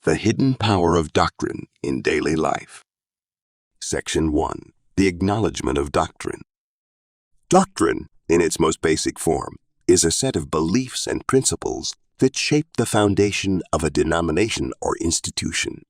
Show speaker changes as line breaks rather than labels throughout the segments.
The Hidden Power of Doctrine in Daily Life. Section 1. The Acknowledgement of Doctrine. Doctrine, in its most basic form, is a set of beliefs and principles that shape the foundation of a denomination or institution.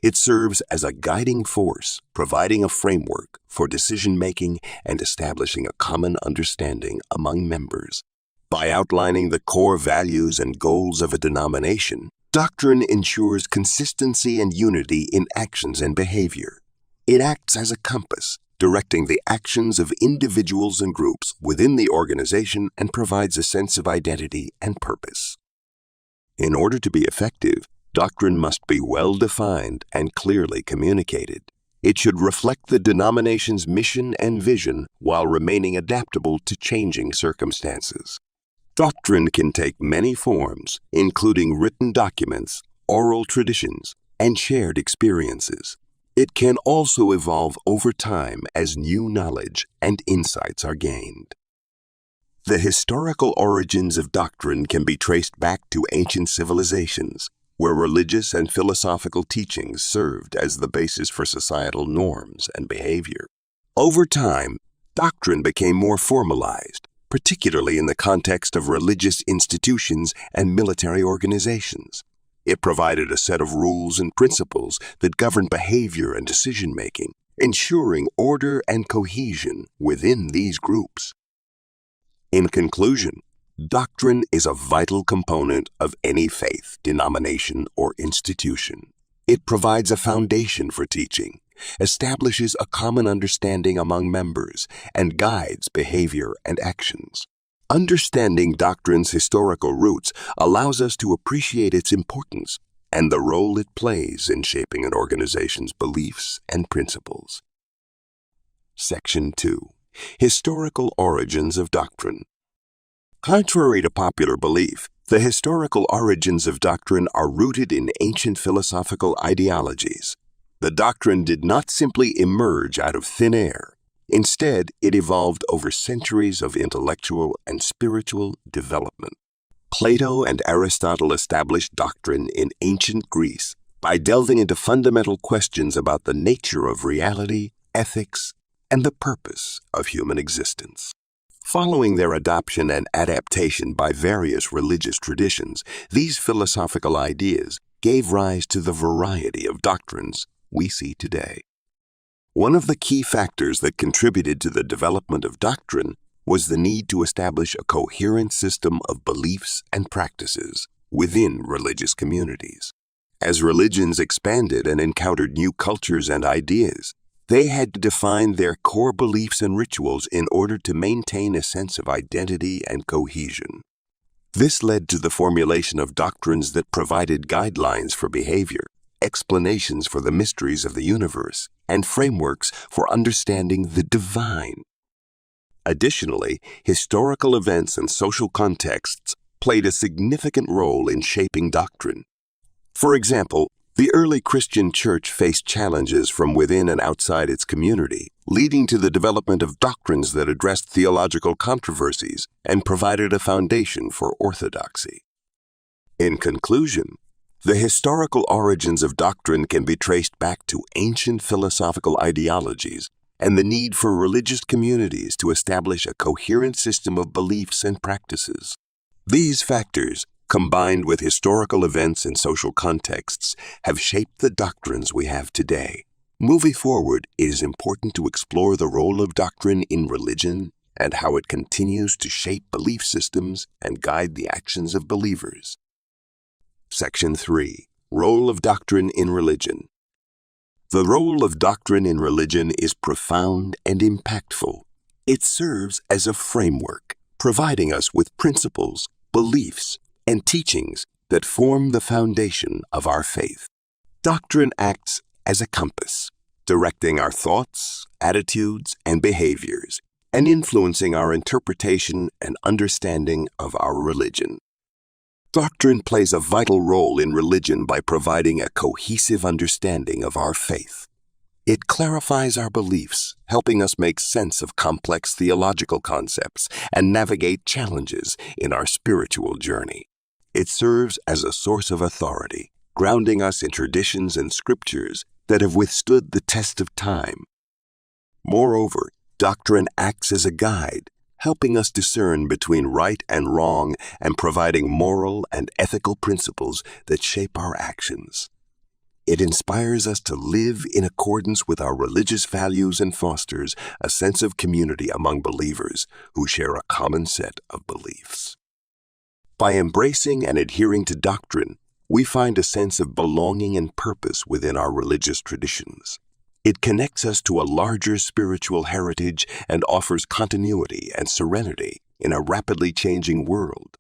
It serves as a guiding force, providing a framework for decision-making and establishing a common understanding among members. By outlining the core values and goals of a denomination, doctrine ensures consistency and unity in actions and behavior. It acts as a compass, directing the actions of individuals and groups within the organization and provides a sense of identity and purpose. In order to be effective, doctrine must be well-defined and clearly communicated. It should reflect the denomination's mission and vision while remaining adaptable to changing circumstances. Doctrine can take many forms, including written documents, oral traditions, and shared experiences. It can also evolve over time as new knowledge and insights are gained. The historical origins of doctrine can be traced back to ancient civilizations, where religious and philosophical teachings served as the basis for societal norms and behavior. Over time, doctrine became more formalized, particularly in the context of religious institutions and military organizations. It provided a set of rules and principles that governed behavior and decision-making, ensuring order and cohesion within these groups. In conclusion, doctrine is a vital component of any faith, denomination, or institution. It provides a foundation for teaching, establishes a common understanding among members, and guides behavior and actions. Understanding doctrine's historical roots allows us to appreciate its importance and the role it plays in shaping an organization's beliefs and principles. Section 2. Historical Origins of Doctrine. Contrary to popular belief, the historical origins of doctrine are rooted in ancient philosophical ideologies. The doctrine did not simply emerge out of thin air. Instead, it evolved over centuries of intellectual and spiritual development. Plato and Aristotle established doctrine in ancient Greece by delving into fundamental questions about the nature of reality, ethics, and the purpose of human existence. Following their adoption and adaptation by various religious traditions, these philosophical ideas gave rise to the variety of doctrines we see today. One of the key factors that contributed to the development of doctrine was the need to establish a coherent system of beliefs and practices within religious communities. As religions expanded and encountered new cultures and ideas, they had to define their core beliefs and rituals in order to maintain a sense of identity and cohesion. This led to the formulation of doctrines that provided guidelines for behavior, explanations for the mysteries of the universe, and frameworks for understanding the divine. Additionally, historical events and social contexts played a significant role in shaping doctrine. For example, the early Christian church faced challenges from within and outside its community, leading to the development of doctrines that addressed theological controversies and provided a foundation for orthodoxy. In conclusion, the historical origins of doctrine can be traced back to ancient philosophical ideologies and the need for religious communities to establish a coherent system of beliefs and practices. These factors, combined with historical events and social contexts, have shaped the doctrines we have today. Moving forward, it is important to explore the role of doctrine in religion and how it continues to shape belief systems and guide the actions of believers. Section 3. Role of Doctrine in Religion. The role of doctrine in religion is profound and impactful. It serves as a framework, providing us with principles, beliefs, and teachings that form the foundation of our faith. Doctrine acts as a compass, directing our thoughts, attitudes, and behaviors, and influencing our interpretation and understanding of our religion. Doctrine plays a vital role in religion by providing a cohesive understanding of our faith. It clarifies our beliefs, helping us make sense of complex theological concepts and navigate challenges in our spiritual journey. It serves as a source of authority, grounding us in traditions and scriptures that have withstood the test of time. Moreover, doctrine acts as a guide, helping us discern between right and wrong and providing moral and ethical principles that shape our actions. It inspires us to live in accordance with our religious values and fosters a sense of community among believers who share a common set of beliefs. By embracing and adhering to doctrine, we find a sense of belonging and purpose within our religious traditions. It connects us to a larger spiritual heritage and offers continuity and serenity in a rapidly changing world.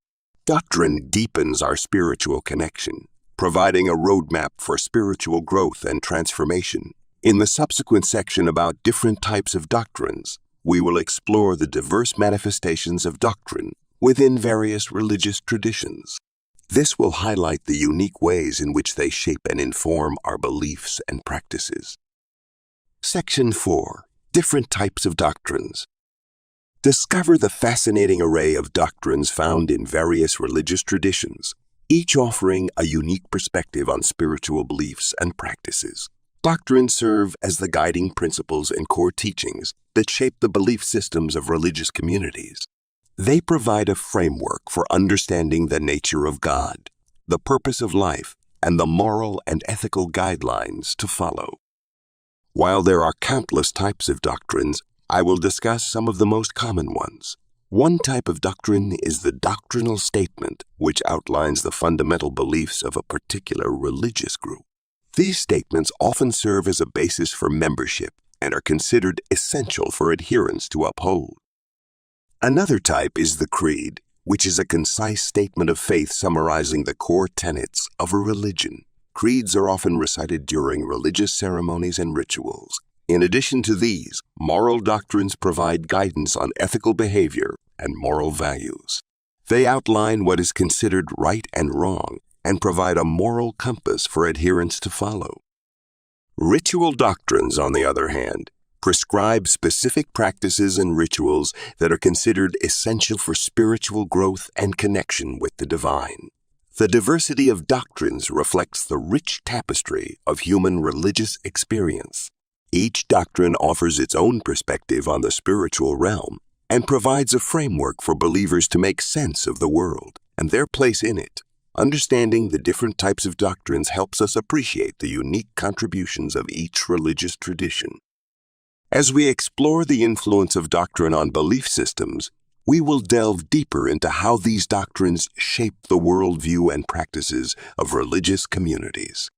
Doctrine deepens our spiritual connection, providing a roadmap for spiritual growth and transformation. In the subsequent section about different types of doctrines, we will explore the diverse manifestations of doctrine within various religious traditions. This will highlight the unique ways in which they shape and inform our beliefs and practices. Section 4. Different types of doctrines. Discover the fascinating array of doctrines found in various religious traditions, each offering a unique perspective on spiritual beliefs and practices. Doctrines serve as the guiding principles and core teachings that shape the belief systems of religious communities. They provide a framework for understanding the nature of God, the purpose of life, and the moral and ethical guidelines to follow. While there are countless types of doctrines, I will discuss some of the most common ones. One type of doctrine is the doctrinal statement, which outlines the fundamental beliefs of a particular religious group. These statements often serve as a basis for membership and are considered essential for adherents to uphold. Another type is the creed, which is a concise statement of faith summarizing the core tenets of a religion. Creeds are often recited during religious ceremonies and rituals. In addition to these, moral doctrines provide guidance on ethical behavior and moral values. They outline what is considered right and wrong and provide a moral compass for adherents to follow. Ritual doctrines, on the other hand, prescribe specific practices and rituals that are considered essential for spiritual growth and connection with the divine. The diversity of doctrines reflects the rich tapestry of human religious experience. Each doctrine offers its own perspective on the spiritual realm and provides a framework for believers to make sense of the world and their place in it. Understanding the different types of doctrines helps us appreciate the unique contributions of each religious tradition. As we explore the influence of doctrine on belief systems, we will delve deeper into how these doctrines shape the worldview and practices of religious communities.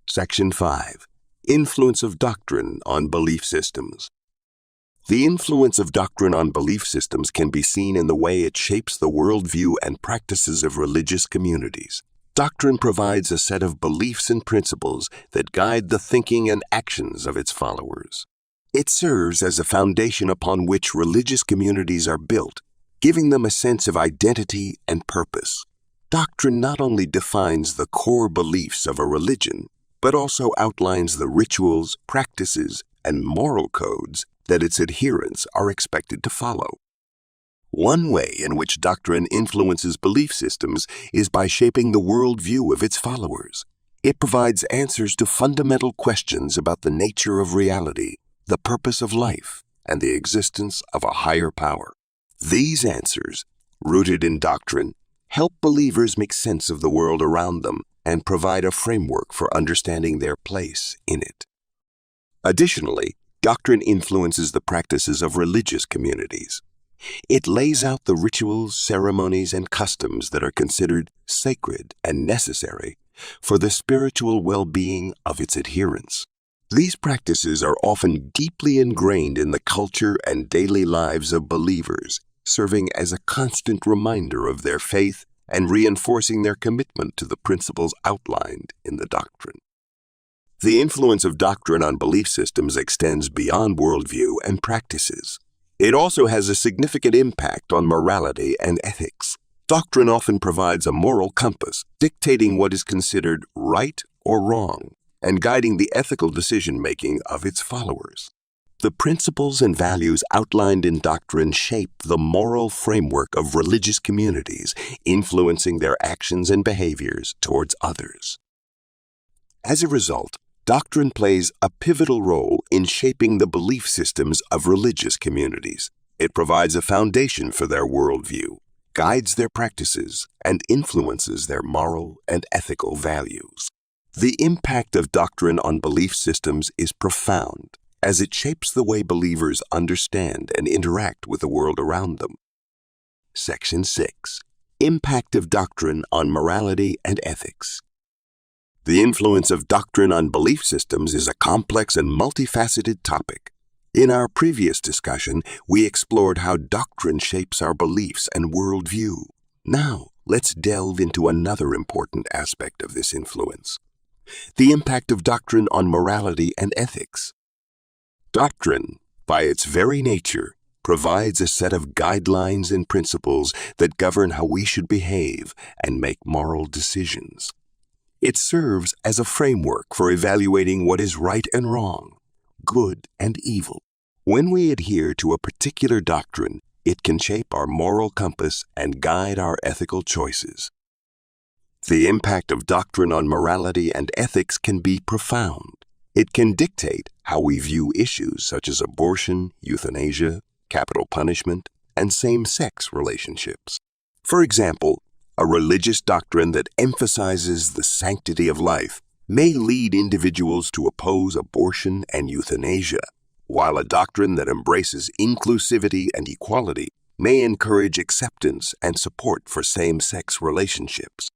Section 5. Influence of doctrine on belief systems. The influence of doctrine on belief systems can be seen in the way it shapes the worldview and practices of religious communities. Doctrine provides a set of beliefs and principles that guide the thinking and actions of its followers. It serves as a foundation upon which religious communities are built, giving them a sense of identity and purpose. Doctrine not only defines the core beliefs of a religion, but also outlines the rituals, practices, and moral codes that its adherents are expected to follow. One way in which doctrine influences belief systems is by shaping the worldview of its followers. It provides answers to fundamental questions about the nature of reality, the purpose of life, and the existence of a higher power. These answers, rooted in doctrine, help believers make sense of the world around them and provide a framework for understanding their place in it. Additionally, doctrine influences the practices of religious communities. It lays out the rituals, ceremonies, and customs that are considered sacred and necessary for the spiritual well-being of its adherents. These practices are often deeply ingrained in the culture and daily lives of believers, serving as a constant reminder of their faith and reinforcing their commitment to the principles outlined in the doctrine. The influence of doctrine on belief systems extends beyond worldview and practices. It also has a significant impact on morality and ethics. Doctrine often provides a moral compass, dictating what is considered right or wrong, and guiding the ethical decision-making of its followers. The principles and values outlined in doctrine shape the moral framework of religious communities, influencing their actions and behaviors towards others. As a result, doctrine plays a pivotal role in shaping the belief systems of religious communities. It provides a foundation for their worldview, guides their practices, and influences their moral and ethical values. The impact of doctrine on belief systems is profound, as it shapes the way believers understand and interact with the world around them. Section 6. Impact of doctrine on morality and ethics. The influence of doctrine on belief systems is a complex and multifaceted topic. In our previous discussion, we explored how doctrine shapes our beliefs and worldview. Now, let's delve into another important aspect of this influence: the impact of doctrine on morality and ethics. Doctrine, by its very nature, provides a set of guidelines and principles that govern how we should behave and make moral decisions. It serves as a framework for evaluating what is right and wrong, good and evil. When we adhere to a particular doctrine, it can shape our moral compass and guide our ethical choices. The impact of doctrine on morality and ethics can be profound. It can dictate how we view issues such as abortion, euthanasia, capital punishment, and same-sex relationships. For example, a religious doctrine that emphasizes the sanctity of life may lead individuals to oppose abortion and euthanasia, while a doctrine that embraces inclusivity and equality may encourage acceptance and support for same-sex relationships.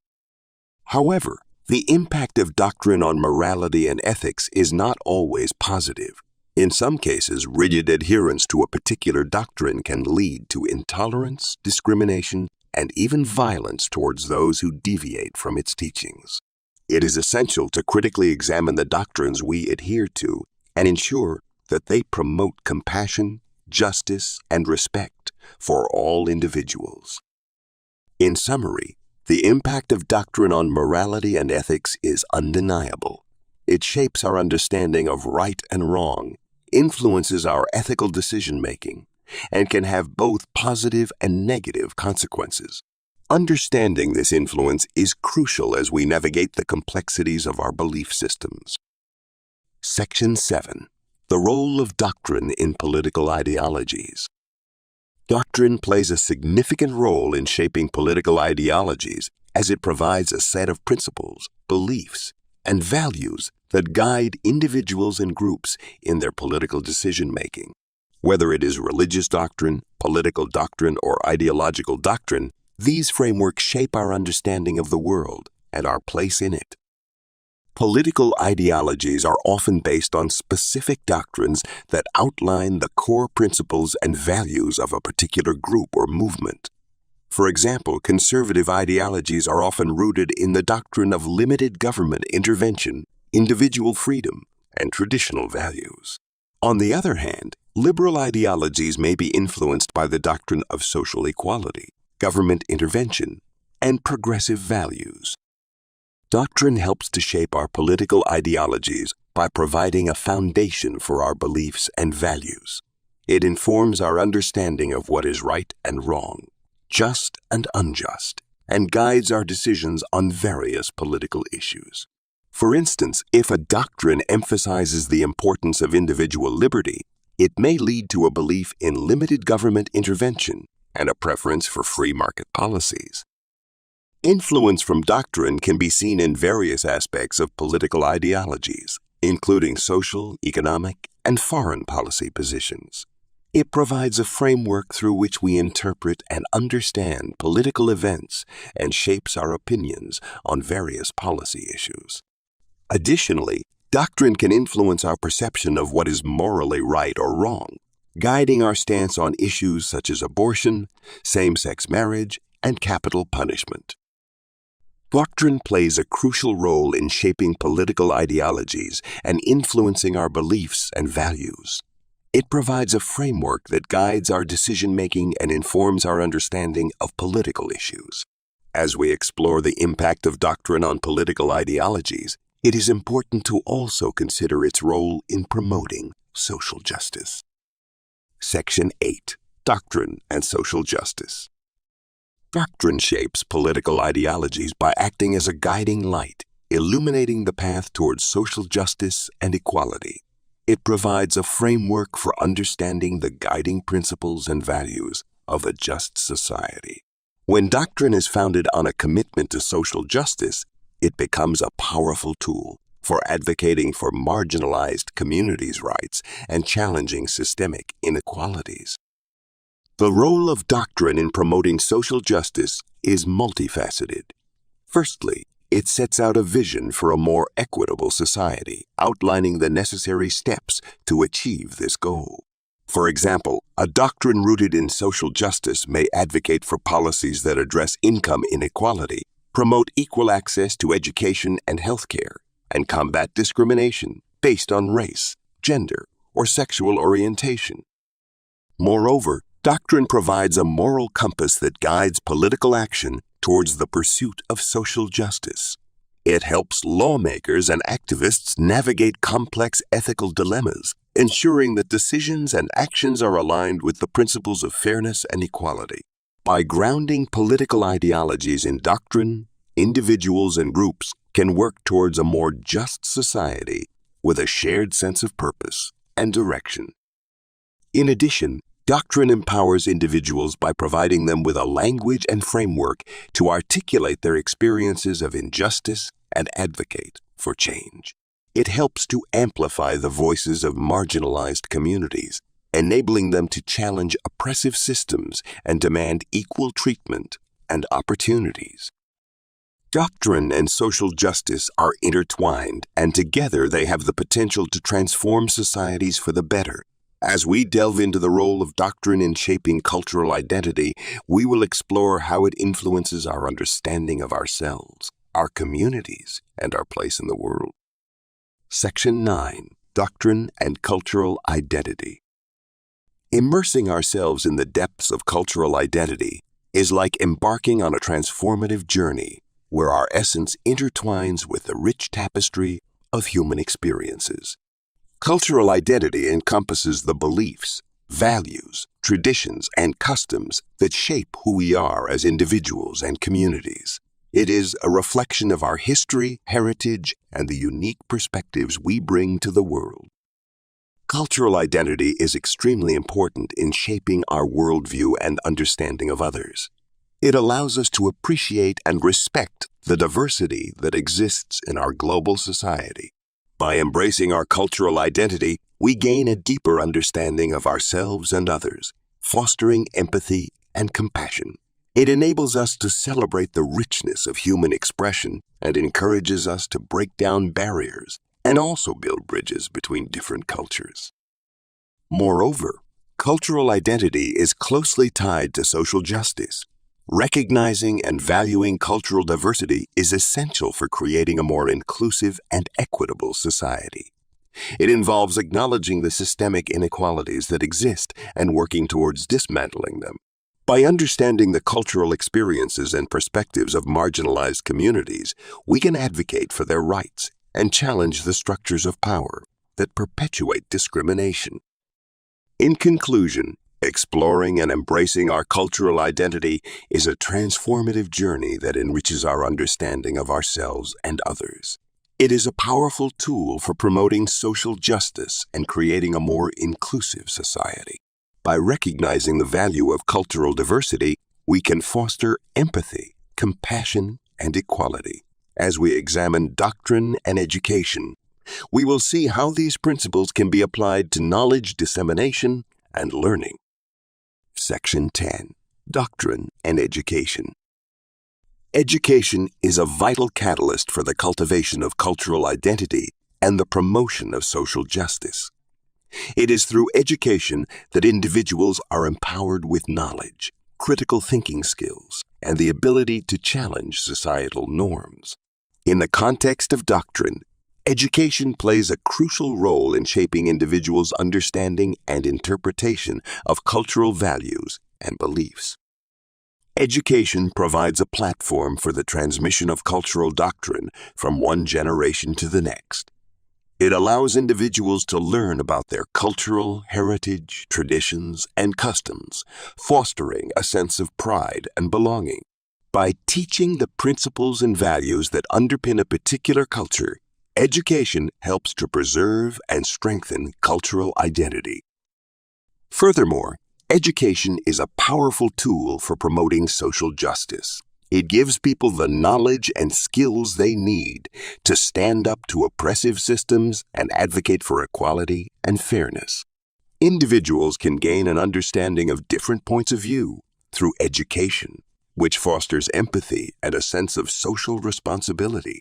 However, the impact of doctrine on morality and ethics is not always positive. In some cases, rigid adherence to a particular doctrine can lead to intolerance, discrimination, and even violence towards those who deviate from its teachings. It is essential to critically examine the doctrines we adhere to and ensure that they promote compassion, justice, and respect for all individuals. In summary, the impact of doctrine on morality and ethics is undeniable. It shapes our understanding of right and wrong, influences our ethical decision-making, and can have both positive and negative consequences. Understanding this influence is crucial as we navigate the complexities of our belief systems. Section 7. The role of doctrine in political ideologies. Doctrine plays a significant role in shaping political ideologies as it provides a set of principles, beliefs, and values that guide individuals and groups in their political decision-making. Whether it is religious doctrine, political doctrine, or ideological doctrine, these frameworks shape our understanding of the world and our place in it. Political ideologies are often based on specific doctrines that outline the core principles and values of a particular group or movement. For example, conservative ideologies are often rooted in the doctrine of limited government intervention, individual freedom, and traditional values. On the other hand, liberal ideologies may be influenced by the doctrine of social equality, government intervention, and progressive values. Doctrine helps to shape our political ideologies by providing a foundation for our beliefs and values. It informs our understanding of what is right and wrong, just and unjust, and guides our decisions on various political issues. For instance, if a doctrine emphasizes the importance of individual liberty, it may lead to a belief in limited government intervention and a preference for free market policies. Influence from doctrine can be seen in various aspects of political ideologies, including social, economic, and foreign policy positions. It provides a framework through which we interpret and understand political events and shapes our opinions on various policy issues. Additionally, doctrine can influence our perception of what is morally right or wrong, guiding our stance on issues such as abortion, same-sex marriage, and capital punishment. Doctrine plays a crucial role in shaping political ideologies and influencing our beliefs and values. It provides a framework that guides our decision-making and informs our understanding of political issues. As we explore the impact of doctrine on political ideologies, it is important to also consider its role in promoting social justice. Section 8. Doctrine and Social Justice. Doctrine shapes political ideologies by acting as a guiding light, illuminating the path towards social justice and equality. It provides a framework for understanding the guiding principles and values of a just society. When doctrine is founded on a commitment to social justice, it becomes a powerful tool for advocating for marginalized communities' rights and challenging systemic inequalities. The role of doctrine in promoting social justice is multifaceted. Firstly, it sets out a vision for a more equitable society, outlining the necessary steps to achieve this goal. For example, a doctrine rooted in social justice may advocate for policies that address income inequality, promote equal access to education and healthcare, and combat discrimination based on race, gender, or sexual orientation. Moreover, doctrine provides a moral compass that guides political action towards the pursuit of social justice. It helps lawmakers and activists navigate complex ethical dilemmas, ensuring that decisions and actions are aligned with the principles of fairness and equality. By grounding political ideologies in doctrine, individuals and groups can work towards a more just society with a shared sense of purpose and direction. In addition, doctrine empowers individuals by providing them with a language and framework to articulate their experiences of injustice and advocate for change. It helps to amplify the voices of marginalized communities, enabling them to challenge oppressive systems and demand equal treatment and opportunities. Doctrine and social justice are intertwined, and together they have the potential to transform societies for the better. As we delve into the role of doctrine in shaping cultural identity, we will explore how it influences our understanding of ourselves, our communities, and our place in the world. Section 9. Doctrine and Cultural Identity. Immersing ourselves in the depths of cultural identity is like embarking on a transformative journey where our essence intertwines with the rich tapestry of human experiences. Cultural identity encompasses the beliefs, values, traditions, and customs that shape who we are as individuals and communities. It is a reflection of our history, heritage, and the unique perspectives we bring to the world. Cultural identity is extremely important in shaping our worldview and understanding of others. It allows us to appreciate and respect the diversity that exists in our global society. By embracing our cultural identity, we gain a deeper understanding of ourselves and others, fostering empathy and compassion. It enables us to celebrate the richness of human expression and encourages us to break down barriers and also build bridges between different cultures. Moreover, cultural identity is closely tied to social justice. Recognizing and valuing cultural diversity is essential for creating a more inclusive and equitable society. It involves acknowledging the systemic inequalities that exist and working towards dismantling them. By understanding the cultural experiences and perspectives of marginalized communities, we can advocate for their rights and challenge the structures of power that perpetuate discrimination. In conclusion, exploring and embracing our cultural identity is a transformative journey that enriches our understanding of ourselves and others. It is a powerful tool for promoting social justice and creating a more inclusive society. By recognizing the value of cultural diversity, we can foster empathy, compassion, and equality. As we examine doctrine and education, we will see how these principles can be applied to knowledge dissemination and learning. Section 10. Doctrine and Education. Education is a vital catalyst for the cultivation of cultural identity and the promotion of social justice. It is through education that individuals are empowered with knowledge, critical thinking skills, and the ability to challenge societal norms. In the context of doctrine, education plays a crucial role in shaping individuals' understanding and interpretation of cultural values and beliefs. Education provides a platform for the transmission of cultural doctrine from one generation to the next. It allows individuals to learn about their cultural heritage, traditions, and customs, fostering a sense of pride and belonging. By teaching the principles and values that underpin a particular culture, education helps to preserve and strengthen cultural identity. Furthermore, education is a powerful tool for promoting social justice. It gives people the knowledge and skills they need to stand up to oppressive systems and advocate for equality and fairness. Individuals can gain an understanding of different points of view through education, which fosters empathy and a sense of social responsibility.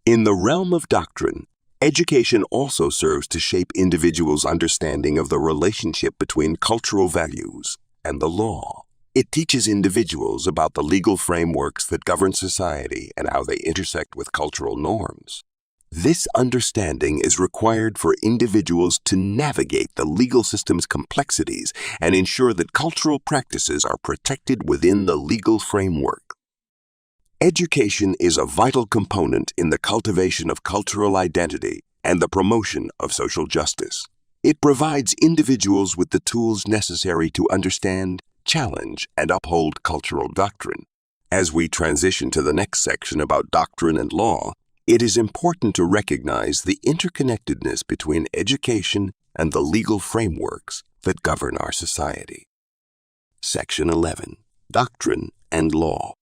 In the realm of doctrine, education also serves to shape individuals' understanding of the relationship between cultural values and the law. It teaches individuals about the legal frameworks that govern society and how they intersect with cultural norms. This understanding is required for individuals to navigate the legal system's complexities and ensure that cultural practices are protected within the legal framework. Education is a vital component in the cultivation of cultural identity and the promotion of social justice. It provides individuals with the tools necessary to understand, challenge, and uphold cultural doctrine. As we transition to the next section about doctrine and law, it is important to recognize the interconnectedness between education and the legal frameworks that govern our society. Section 11. Doctrine and Law.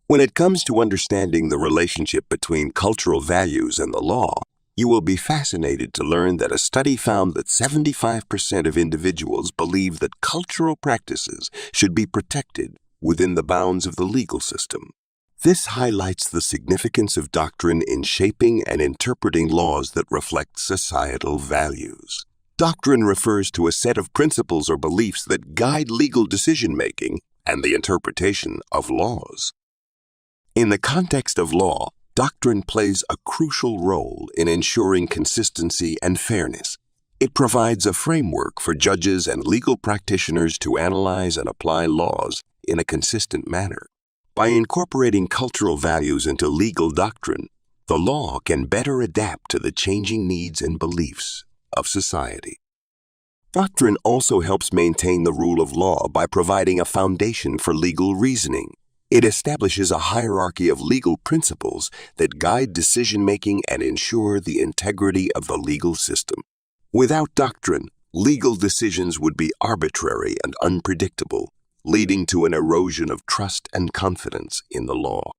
When it comes to understanding the relationship between cultural values and the law, you will be fascinated to learn that a study found that 75% of individuals believe that cultural practices should be protected within the bounds of the legal system. This highlights the significance of doctrine in shaping and interpreting laws that reflect societal values. Doctrine refers to a set of principles or beliefs that guide legal decision-making and the interpretation of laws. In the context of law, doctrine plays a crucial role in ensuring consistency and fairness. It provides a framework for judges and legal practitioners to analyze and apply laws in a consistent manner. By incorporating cultural values into legal doctrine, the law can better adapt to the changing needs and beliefs of society. Doctrine also helps maintain the rule of law by providing a foundation for legal reasoning. It establishes a hierarchy of legal principles that guide decision-making and ensure the integrity of the legal system. Without doctrine, legal decisions would be arbitrary and unpredictable, leading to an erosion of trust and confidence in the law.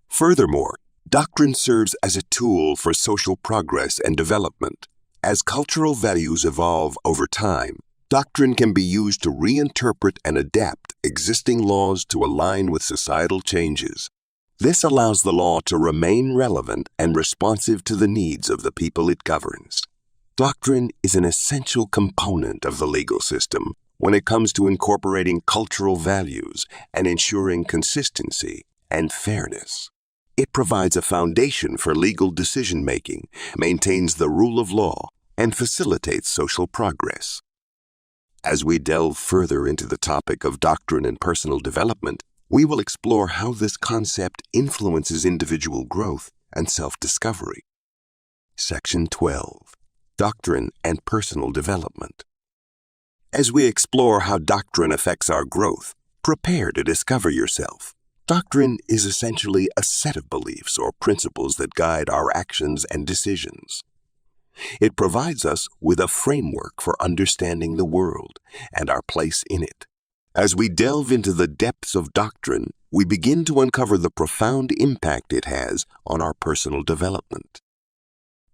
Furthermore, doctrine serves as a tool for social progress and development. As cultural values evolve over time, doctrine can be used to reinterpret and adapt existing laws to align with societal changes. This allows the law to remain relevant and responsive to the needs of the people it governs. Doctrine is an essential component of the legal system when it comes to incorporating cultural values and ensuring consistency and fairness. It provides a foundation for legal decision-making, maintains the rule of law, and facilitates social progress. As we delve further into the topic of doctrine and personal development, we will explore how this concept influences individual growth and self-discovery. Section 12. Doctrine and Personal Development. As we explore how doctrine affects our growth, prepare to discover yourself. Doctrine is essentially a set of beliefs or principles that guide our actions and decisions. It provides us with a framework for understanding the world and our place in it. As we delve into the depths of doctrine, we begin to uncover the profound impact it has on our personal development.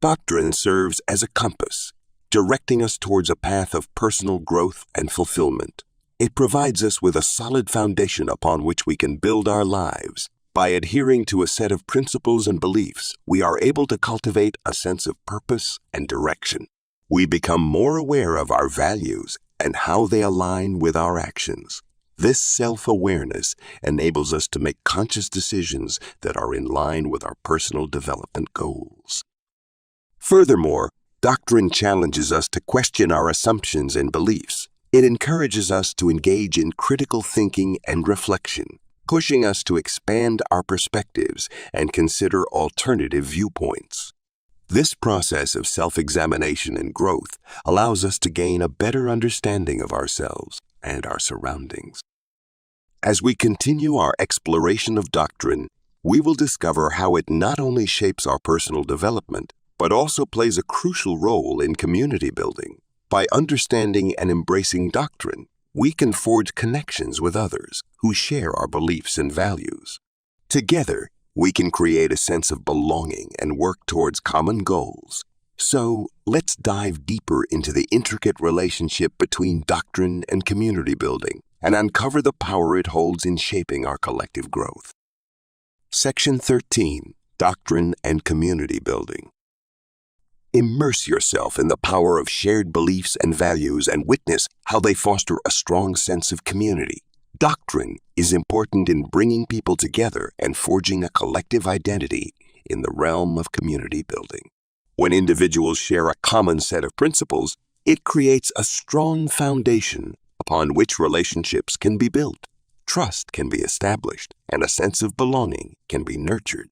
Doctrine serves as a compass, directing us towards a path of personal growth and fulfillment. It provides us with a solid foundation upon which we can build our lives. By adhering to a set of principles and beliefs, we are able to cultivate a sense of purpose and direction. We become more aware of our values and how they align with our actions. This self-awareness enables us to make conscious decisions that are in line with our personal development goals. Furthermore, doctrine challenges us to question our assumptions and beliefs. It encourages us to engage in critical thinking and reflection, pushing us to expand our perspectives and consider alternative viewpoints. This process of self-examination and growth allows us to gain a better understanding of ourselves and our surroundings. As we continue our exploration of doctrine, we will discover how it not only shapes our personal development, but also plays a crucial role in community building. By understanding and embracing doctrine, we can forge connections with others who share our beliefs and values. Together, we can create a sense of belonging and work towards common goals. So, let's dive deeper into the intricate relationship between doctrine and community building and uncover the power it holds in shaping our collective growth. Section 13, Doctrine and Community Building. Immerse yourself in the power of shared beliefs and values and witness how they foster a strong sense of community. Doctrine is important in bringing people together and forging a collective identity in the realm of community building. When individuals share a common set of principles, it creates a strong foundation upon which relationships can be built, trust can be established, and a sense of belonging can be nurtured.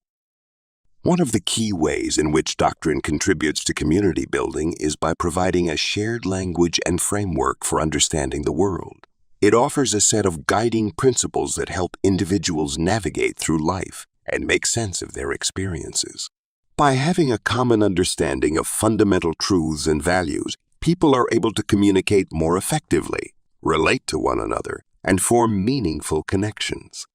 One of the key ways in which doctrine contributes to community building is by providing a shared language and framework for understanding the world. It offers a set of guiding principles that help individuals navigate through life and make sense of their experiences. By having a common understanding of fundamental truths and values, people are able to communicate more effectively, relate to one another, and form meaningful connections.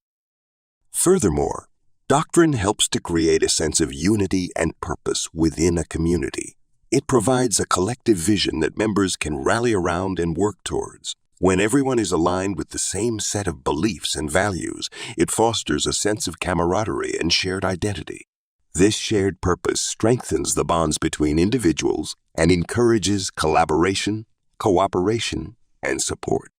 Furthermore, doctrine helps to create a sense of unity and purpose within a community. It provides a collective vision that members can rally around and work towards. When everyone is aligned with the same set of beliefs and values, it fosters a sense of camaraderie and shared identity. This shared purpose strengthens the bonds between individuals and encourages collaboration, cooperation, and support.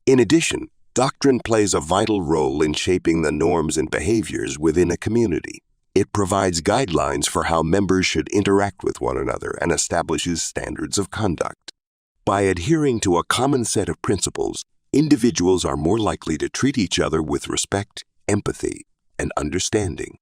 In addition, doctrine plays a vital role in shaping the norms and behaviors within a community. It provides guidelines for how members should interact with one another and establishes standards of conduct. By adhering to a common set of principles, individuals are more likely to treat each other with respect, empathy, and understanding.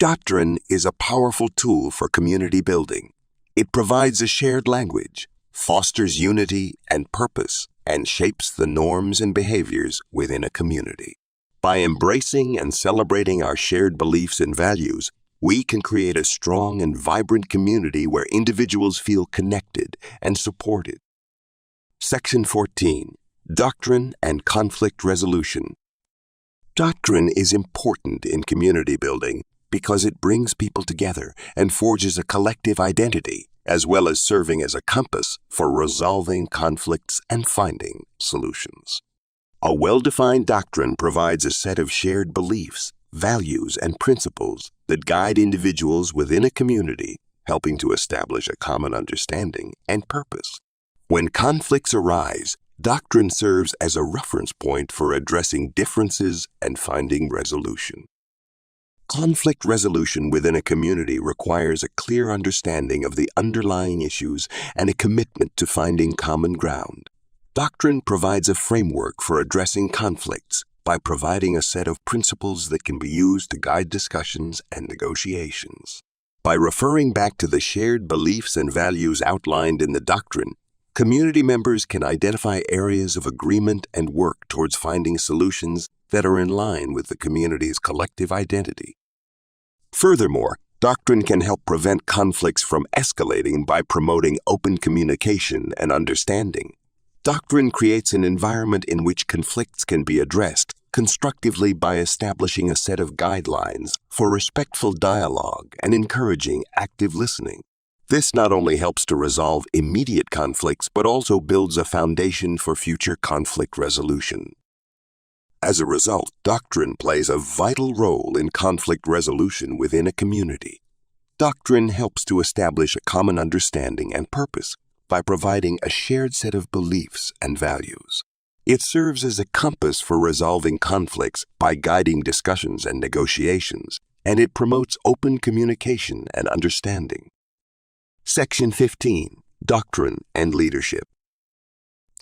Doctrine is a powerful tool for community building. It provides a shared language, fosters unity and purpose, and shapes the norms and behaviors within a community. By embracing and celebrating our shared beliefs and values, we can create a strong and vibrant community where individuals feel connected and supported. Section 14, Doctrine and Conflict Resolution. Doctrine is important in community building because it brings people together and forges a collective identity, as well as serving as a compass for resolving conflicts and finding solutions. A well-defined doctrine provides a set of shared beliefs, values, and principles that guide individuals within a community, helping to establish a common understanding and purpose. When conflicts arise, doctrine serves as a reference point for addressing differences and finding resolution. Conflict resolution within a community requires a clear understanding of the underlying issues and a commitment to finding common ground. Doctrine provides a framework for addressing conflicts by providing a set of principles that can be used to guide discussions and negotiations. By referring back to the shared beliefs and values outlined in the doctrine, community members can identify areas of agreement and work towards finding solutions that are in line with the community's collective identity. Furthermore, doctrine can help prevent conflicts from escalating by promoting open communication and understanding. Doctrine creates an environment in which conflicts can be addressed constructively by establishing a set of guidelines for respectful dialogue and encouraging active listening. This not only helps to resolve immediate conflicts, but also builds a foundation for future conflict resolution. As a result, doctrine plays a vital role in conflict resolution within a community. Doctrine helps to establish a common understanding and purpose by providing a shared set of beliefs and values. It serves as a compass for resolving conflicts by guiding discussions and negotiations, and it promotes open communication and understanding. Section 15, Doctrine and Leadership.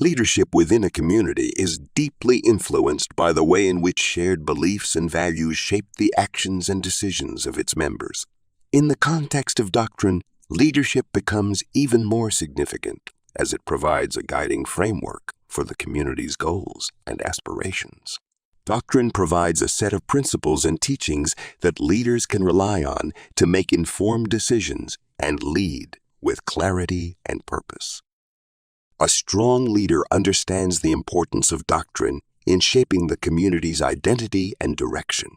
Leadership within a community is deeply influenced by the way in which shared beliefs and values shape the actions and decisions of its members. In the context of doctrine, leadership becomes even more significant as it provides a guiding framework for the community's goals and aspirations. Doctrine provides a set of principles and teachings that leaders can rely on to make informed decisions and lead with clarity and purpose. A strong leader understands the importance of doctrine in shaping the community's identity and direction.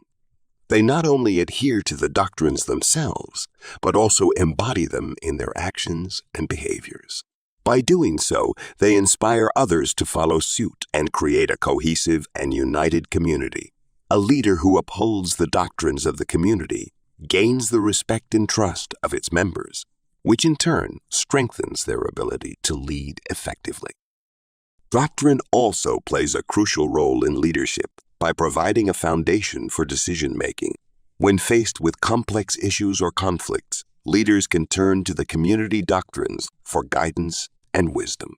They not only adhere to the doctrines themselves, but also embody them in their actions and behaviors. By doing so, they inspire others to follow suit and create a cohesive and united community. A leader who upholds the doctrines of the community gains the respect and trust of its members, which in turn strengthens their ability to lead effectively. Doctrine also plays a crucial role in leadership by providing a foundation for decision-making. When faced with complex issues or conflicts, leaders can turn to the community doctrines for guidance and wisdom.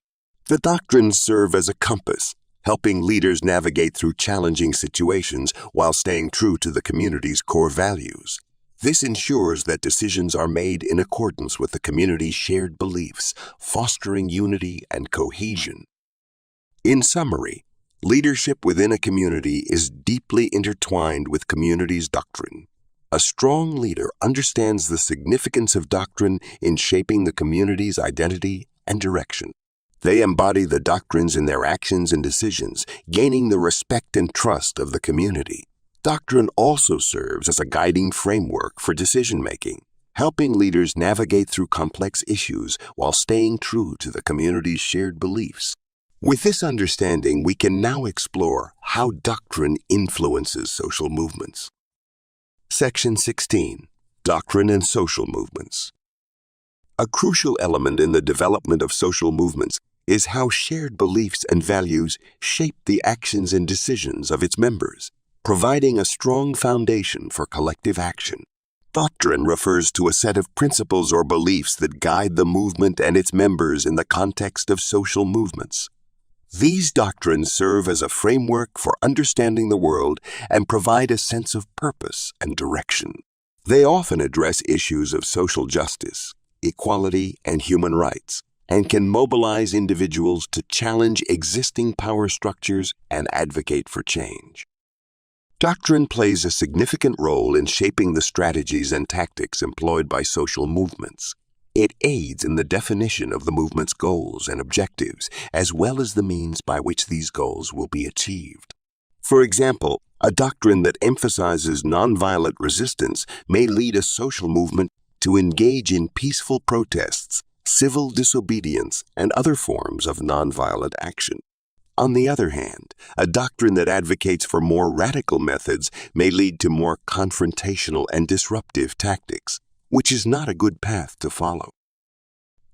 The doctrines serve as a compass, helping leaders navigate through challenging situations while staying true to the community's core values. This ensures that decisions are made in accordance with the community's shared beliefs, fostering unity and cohesion. In summary, leadership within a community is deeply intertwined with community's doctrine. A strong leader understands the significance of doctrine in shaping the community's identity and direction. They embody the doctrines in their actions and decisions, gaining the respect and trust of the community. Doctrine also serves as a guiding framework for decision-making, helping leaders navigate through complex issues while staying true to the community's shared beliefs. With this understanding, we can now explore how doctrine influences social movements. Section 16. Doctrine and Social Movements. A crucial element in the development of social movements is how shared beliefs and values shape the actions and decisions of its members, providing a strong foundation for collective action. Doctrine refers to a set of principles or beliefs that guide the movement and its members in the context of social movements. These doctrines serve as a framework for understanding the world and provide a sense of purpose and direction. They often address issues of social justice, equality, and human rights, and can mobilize individuals to challenge existing power structures and advocate for change. Doctrine plays a significant role in shaping the strategies and tactics employed by social movements. It aids in the definition of the movement's goals and objectives, as well as the means by which these goals will be achieved. For example, a doctrine that emphasizes nonviolent resistance may lead a social movement to engage in peaceful protests, civil disobedience, and other forms of nonviolent action. On the other hand, a doctrine that advocates for more radical methods may lead to more confrontational and disruptive tactics, which is not a good path to follow.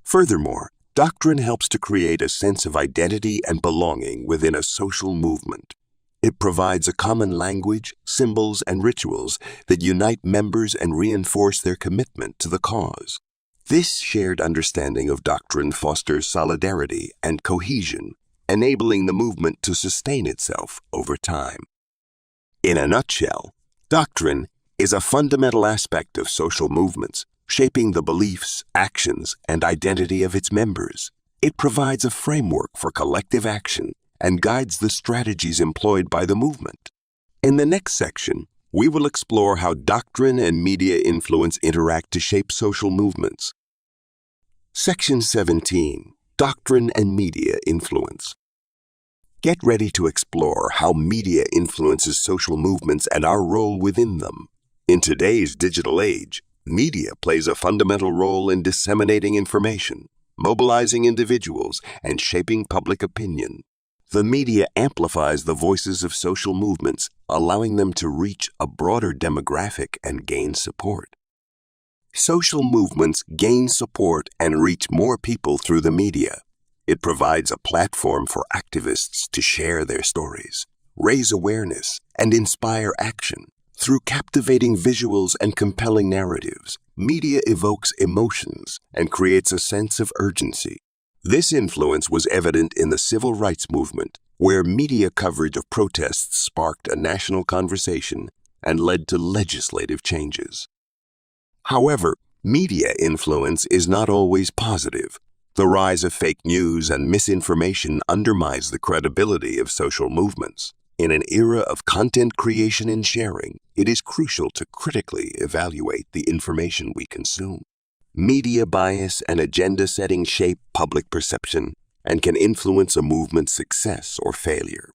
Furthermore, doctrine helps to create a sense of identity and belonging within a social movement. It provides a common language, symbols, and rituals that unite members and reinforce their commitment to the cause. This shared understanding of doctrine fosters solidarity and cohesion, enabling the movement to sustain itself over time. In a nutshell, doctrine is a fundamental aspect of social movements, shaping the beliefs, actions, and identity of its members. It provides a framework for collective action and guides the strategies employed by the movement. In the next section, we will explore how doctrine and media influence interact to shape social movements. Section 17. Doctrine and Media Influence. Get ready to explore how media influences social movements and our role within them. In today's digital age, media plays a fundamental role in disseminating information, mobilizing individuals, and shaping public opinion. The media amplifies the voices of social movements, allowing them to reach a broader demographic and gain support. Social movements gain support and reach more people through the media. It provides a platform for activists to share their stories, raise awareness, and inspire action. Through captivating visuals and compelling narratives, media evokes emotions and creates a sense of urgency. This influence was evident in the civil rights movement, where media coverage of protests sparked a national conversation and led to legislative changes. However, media influence is not always positive. The rise of fake news and misinformation undermines the credibility of social movements. In an era of content creation and sharing, it is crucial to critically evaluate the information we consume. Media bias and agenda setting shape public perception and can influence a movement's success or failure.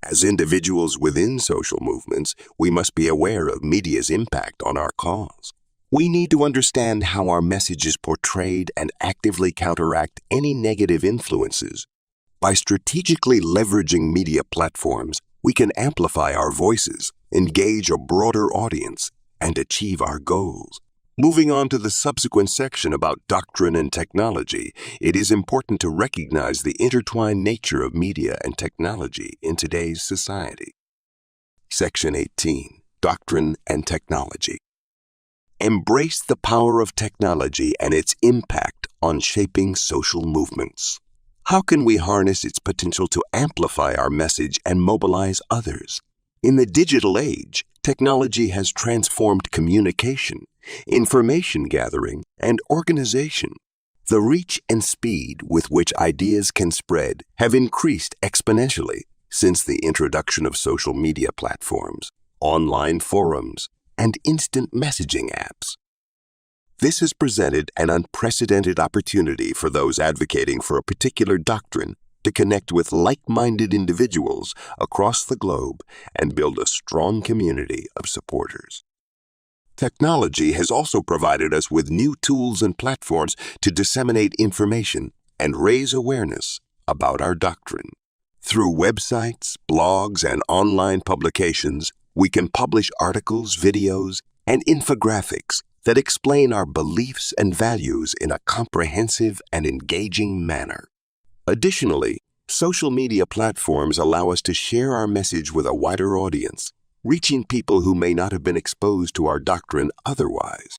As individuals within social movements, we must be aware of media's impact on our cause. We need to understand how our message is portrayed and actively counteract any negative influences. By strategically leveraging media platforms, we can amplify our voices, engage a broader audience, and achieve our goals. Moving on to the subsequent section about doctrine and technology, it is important to recognize the intertwined nature of media and technology in today's society. Section 18, Doctrine and Technology. Embrace the power of technology and its impact on shaping social movements. How can we harness its potential to amplify our message and mobilize others? In the digital age, technology has transformed communication, information gathering, and organization. The reach and speed with which ideas can spread have increased exponentially since the introduction of social media platforms, online forums, and instant messaging apps. This has presented an unprecedented opportunity for those advocating for a particular doctrine to connect with like-minded individuals across the globe and build a strong community of supporters. Technology has also provided us with new tools and platforms to disseminate information and raise awareness about our doctrine. Through websites, blogs, and online publications, we can publish articles, videos, and infographics that explain our beliefs and values in a comprehensive and engaging manner. Additionally, social media platforms allow us to share our message with a wider audience, reaching people who may not have been exposed to our doctrine otherwise.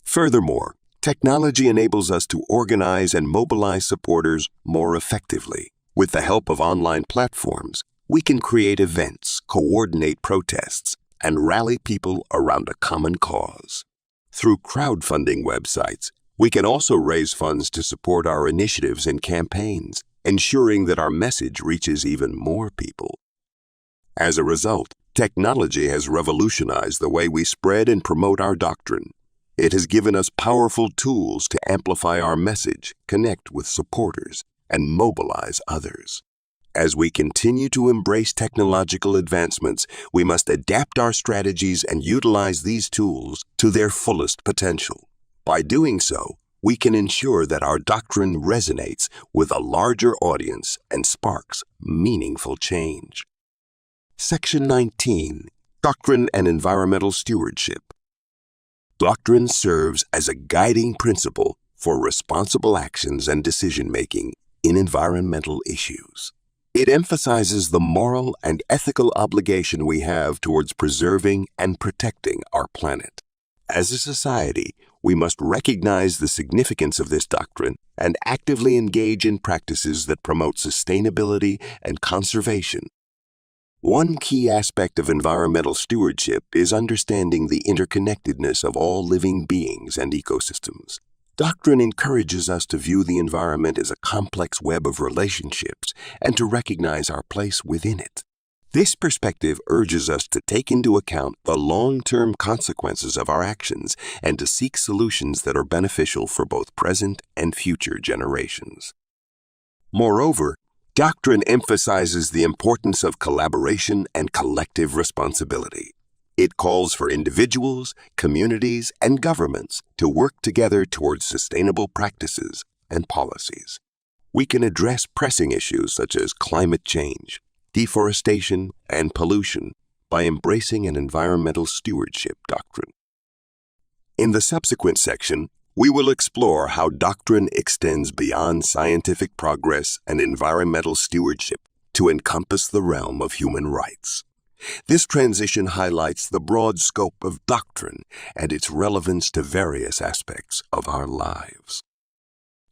Furthermore, technology enables us to organize and mobilize supporters more effectively. With the help of online platforms, we can create events, coordinate protests, and rally people around a common cause. Through crowdfunding websites, we can also raise funds to support our initiatives and campaigns, ensuring that our message reaches even more people. As a result, technology has revolutionized the way we spread and promote our doctrine. It has given us powerful tools to amplify our message, connect with supporters, and mobilize others. As we continue to embrace technological advancements, we must adapt our strategies and utilize these tools to their fullest potential. By doing so, we can ensure that our doctrine resonates with a larger audience and sparks meaningful change. Section 19, Doctrine and Environmental Stewardship. Doctrine serves as a guiding principle for responsible actions and decision-making in environmental issues. It emphasizes the moral and ethical obligation we have towards preserving and protecting our planet. As a society, we must recognize the significance of this doctrine and actively engage in practices that promote sustainability and conservation. One key aspect of environmental stewardship is understanding the interconnectedness of all living beings and ecosystems. Doctrine encourages us to view the environment as a complex web of relationships and to recognize our place within it. This perspective urges us to take into account the long-term consequences of our actions and to seek solutions that are beneficial for both present and future generations. Moreover, doctrine emphasizes the importance of collaboration and collective responsibility. It calls for individuals, communities, and governments to work together towards sustainable practices and policies. We can address pressing issues such as climate change, deforestation, and pollution by embracing an environmental stewardship doctrine. In the subsequent section, we will explore how doctrine extends beyond scientific progress and environmental stewardship to encompass the realm of human rights. This transition highlights the broad scope of doctrine and its relevance to various aspects of our lives.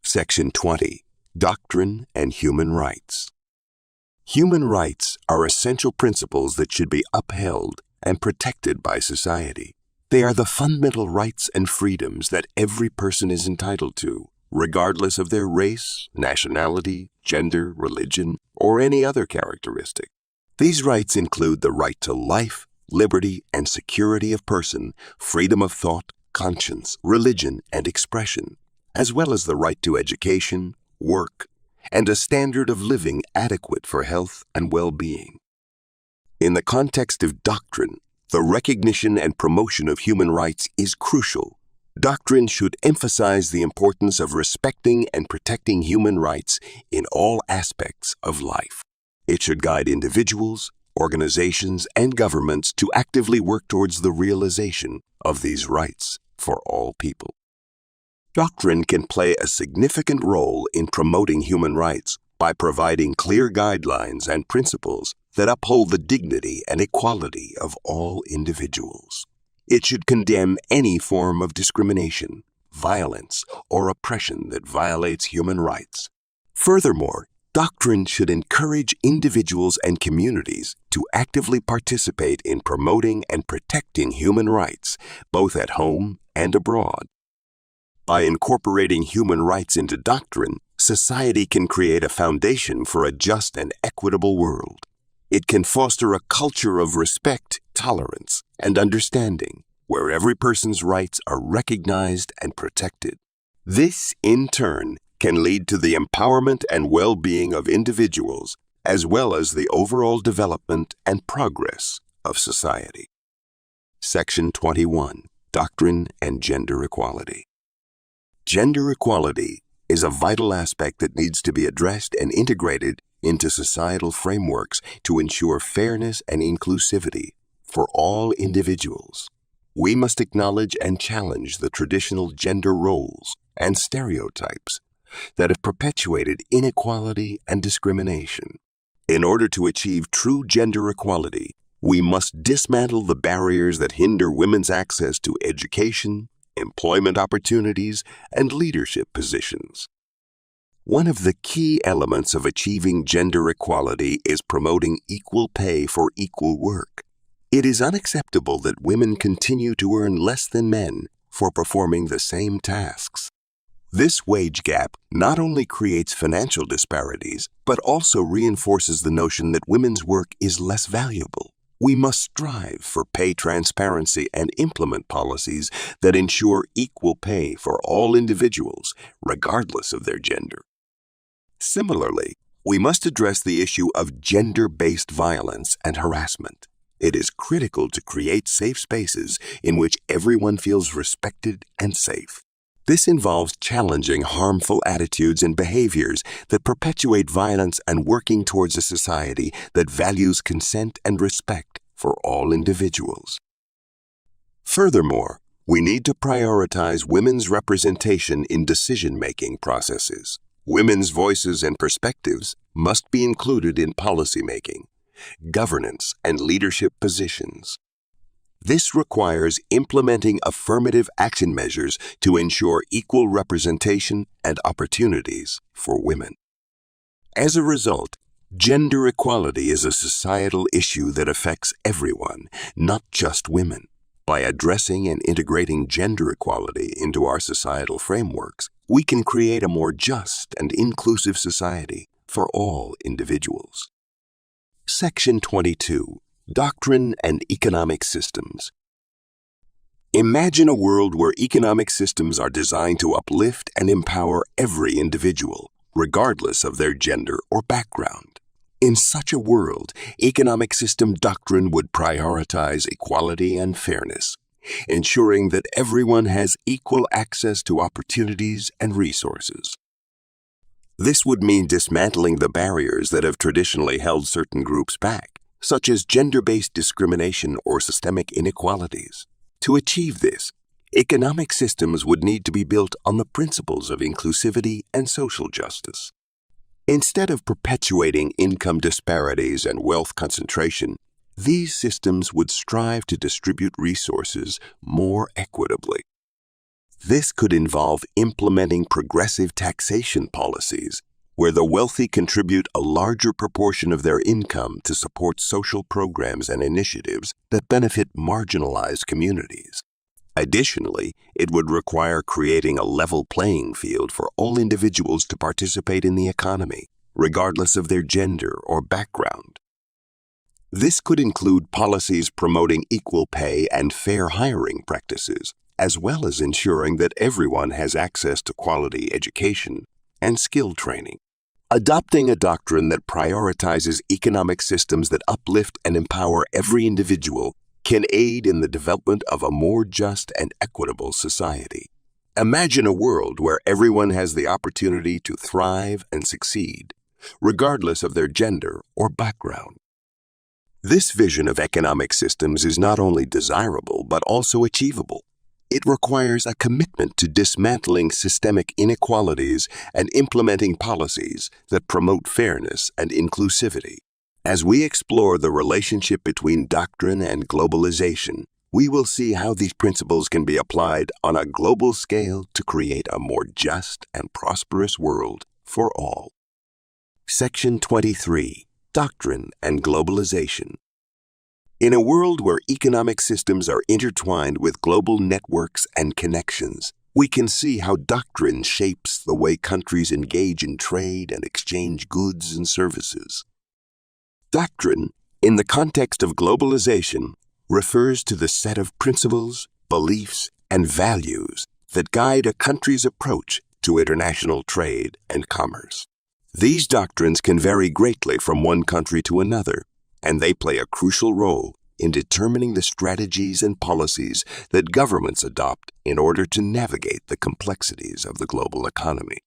Section 20, Doctrine and Human Rights. Human rights are essential principles that should be upheld and protected by society. They are the fundamental rights and freedoms that every person is entitled to, regardless of their race, nationality, gender, religion, or any other characteristic. These rights include the right to life, liberty, and security of person, freedom of thought, conscience, religion, and expression, as well as the right to education, work, and a standard of living adequate for health and well-being. In the context of doctrine, the recognition and promotion of human rights is crucial. Doctrine should emphasize the importance of respecting and protecting human rights in all aspects of life. It should guide individuals, organizations, and governments to actively work towards the realization of these rights for all people. Doctrine can play a significant role in promoting human rights by providing clear guidelines and principles that uphold the dignity and equality of all individuals. It should condemn any form of discrimination, violence, or oppression that violates human rights. Furthermore, doctrine should encourage individuals and communities to actively participate in promoting and protecting human rights, both at home and abroad. By incorporating human rights into doctrine, society can create a foundation for a just and equitable world. It can foster a culture of respect, tolerance, and understanding, where every person's rights are recognized and protected. This, in turn, can lead to the empowerment and well-being of individuals, as well as the overall development and progress of society. Section 21. Doctrine and Gender Equality. Gender equality is a vital aspect that needs to be addressed and integrated into societal frameworks to ensure fairness and inclusivity for all individuals. We must acknowledge and challenge the traditional gender roles and stereotypes that have perpetuated inequality and discrimination. In order to achieve true gender equality, we must dismantle the barriers that hinder women's access to education, employment opportunities, and leadership positions. One of the key elements of achieving gender equality is promoting equal pay for equal work. It is unacceptable that women continue to earn less than men for performing the same tasks. This wage gap not only creates financial disparities, but also reinforces the notion that women's work is less valuable. We must strive for pay transparency and implement policies that ensure equal pay for all individuals, regardless of their gender. Similarly, we must address the issue of gender-based violence and harassment. It is critical to create safe spaces in which everyone feels respected and safe. This involves challenging harmful attitudes and behaviors that perpetuate violence and working towards a society that values consent and respect for all individuals. Furthermore, we need to prioritize women's representation in decision-making processes. Women's voices and perspectives must be included in policymaking, governance, and leadership positions. This requires implementing affirmative action measures to ensure equal representation and opportunities for women. As a result, gender equality is a societal issue that affects everyone, not just women. By addressing and integrating gender equality into our societal frameworks, we can create a more just and inclusive society for all individuals. Section 22. Doctrine and Economic Systems. Imagine a world where economic systems are designed to uplift and empower every individual, regardless of their gender or background. In such a world, economic system doctrine would prioritize equality and fairness, ensuring that everyone has equal access to opportunities and resources. This would mean dismantling the barriers that have traditionally held certain groups back, such as gender-based discrimination or systemic inequalities. To achieve this, economic systems would need to be built on the principles of inclusivity and social justice. Instead of perpetuating income disparities and wealth concentration, these systems would strive to distribute resources more equitably. This could involve implementing progressive taxation policies, where the wealthy contribute a larger proportion of their income to support social programs and initiatives that benefit marginalized communities. Additionally, it would require creating a level playing field for all individuals to participate in the economy, regardless of their gender or background. This could include policies promoting equal pay and fair hiring practices, as well as ensuring that everyone has access to quality education and skill training. Adopting a doctrine that prioritizes economic systems that uplift and empower every individual can aid in the development of a more just and equitable society. Imagine a world where everyone has the opportunity to thrive and succeed, regardless of their gender or background. This vision of economic systems is not only desirable but also achievable. It requires a commitment to dismantling systemic inequalities and implementing policies that promote fairness and inclusivity. As we explore the relationship between doctrine and globalization, we will see how these principles can be applied on a global scale to create a more just and prosperous world for all. Section 23. Doctrine and Globalization. In a world where economic systems are intertwined with global networks and connections, we can see how doctrine shapes the way countries engage in trade and exchange goods and services. Doctrine, in the context of globalization, refers to the set of principles, beliefs, and values that guide a country's approach to international trade and commerce. These doctrines can vary greatly from one country to another, and they play a crucial role in determining the strategies and policies that governments adopt in order to navigate the complexities of the global economy.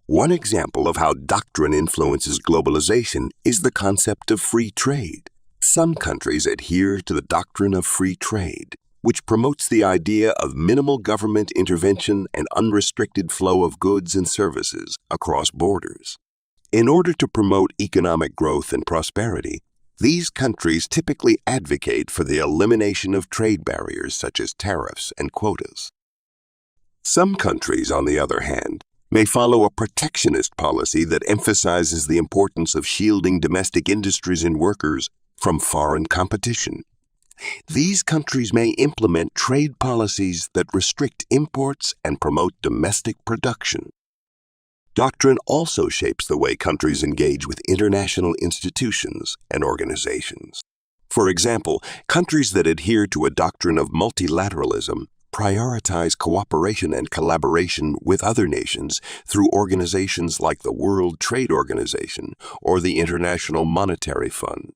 One example of how doctrine influences globalization is the concept of free trade. Some countries adhere to the doctrine of free trade, which promotes the idea of minimal government intervention and unrestricted flow of goods and services across borders. In order to promote economic growth and prosperity, these countries typically advocate for the elimination of trade barriers such as tariffs and quotas. Some countries, on the other hand, may follow a protectionist policy that emphasizes the importance of shielding domestic industries and workers from foreign competition. These countries may implement trade policies that restrict imports and promote domestic production. Doctrine also shapes the way countries engage with international institutions and organizations. For example, countries that adhere to a doctrine of multilateralism prioritize cooperation and collaboration with other nations through organizations like the World Trade Organization or the International Monetary Fund.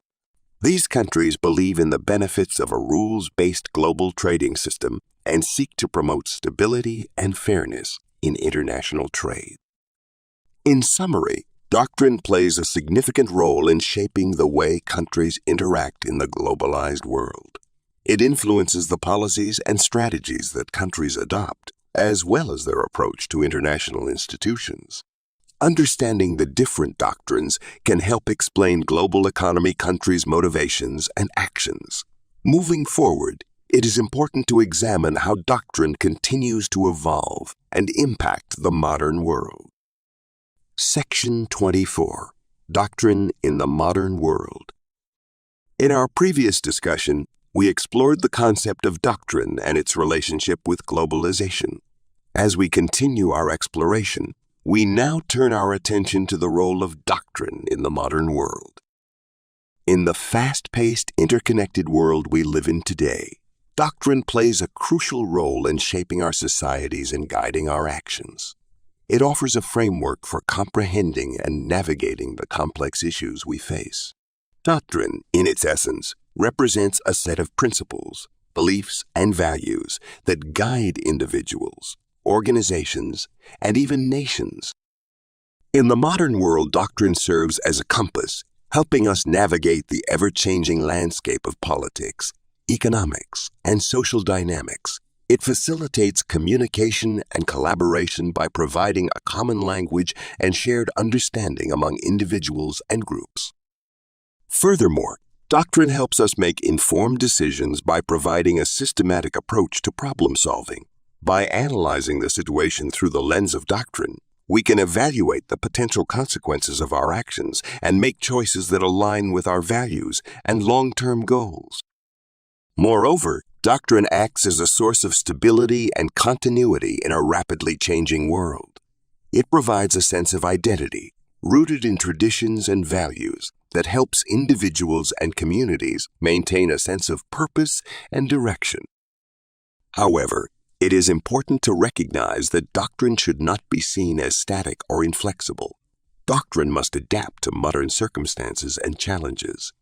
These countries believe in the benefits of a rules-based global trading system and seek to promote stability and fairness in international trade. In summary, doctrine plays a significant role in shaping the way countries interact in the globalized world. It influences the policies and strategies that countries adopt, as well as their approach to international institutions. Understanding the different doctrines can help explain global economy countries' motivations and actions. Moving forward, it is important to examine how doctrine continues to evolve and impact the modern world. Section 24. Doctrine in the Modern World. In our previous discussion, we explored the concept of doctrine and its relationship with globalization. As we continue our exploration, we now turn our attention to the role of doctrine in the modern world. In the fast-paced, interconnected world we live in today, doctrine plays a crucial role in shaping our societies and guiding our actions. It offers a framework for comprehending and navigating the complex issues we face. Doctrine, in its essence, represents a set of principles, beliefs, and values that guide individuals, organizations, and even nations. In the modern world, doctrine serves as a compass, helping us navigate the ever-changing landscape of politics, economics, and social dynamics. It facilitates communication and collaboration by providing a common language and shared understanding among individuals and groups. Furthermore, doctrine helps us make informed decisions by providing a systematic approach to problem solving. By analyzing the situation through the lens of doctrine, we can evaluate the potential consequences of our actions and make choices that align with our values and long-term goals. Moreover, Doctrine acts as a source of stability and continuity in a rapidly changing world. It provides a sense of identity, rooted in traditions and values, that helps individuals and communities maintain a sense of purpose and direction. However, it is important to recognize that doctrine should not be seen as static or inflexible. Doctrine must adapt to modern circumstances and challenges.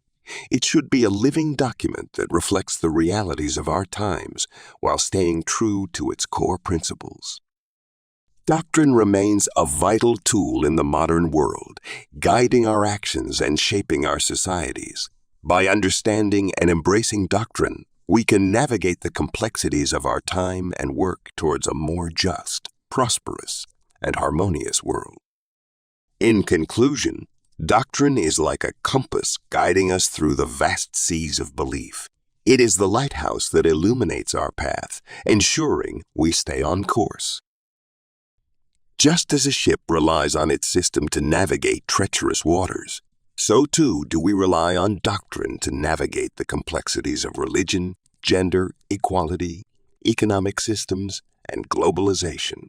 It should be a living document that reflects the realities of our times while staying true to its core principles. Doctrine remains a vital tool in the modern world, guiding our actions and shaping our societies. By understanding and embracing doctrine, we can navigate the complexities of our time and work towards a more just, prosperous, and harmonious world. In conclusion, doctrine is like a compass guiding us through the vast seas of belief. It is the lighthouse that illuminates our path, ensuring we stay on course. Just as a ship relies on its system to navigate treacherous waters, so too do we rely on doctrine to navigate the complexities of religion, gender, equality, economic systems, and globalization.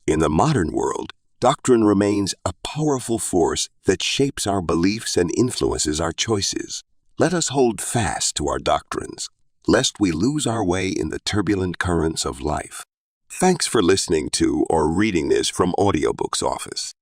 In the modern world, doctrine remains a powerful force that shapes our beliefs and influences our choices. Let us hold fast to our doctrines, lest we lose our way in the turbulent currents of life. Thanks for listening to or reading this from Audiobook's office.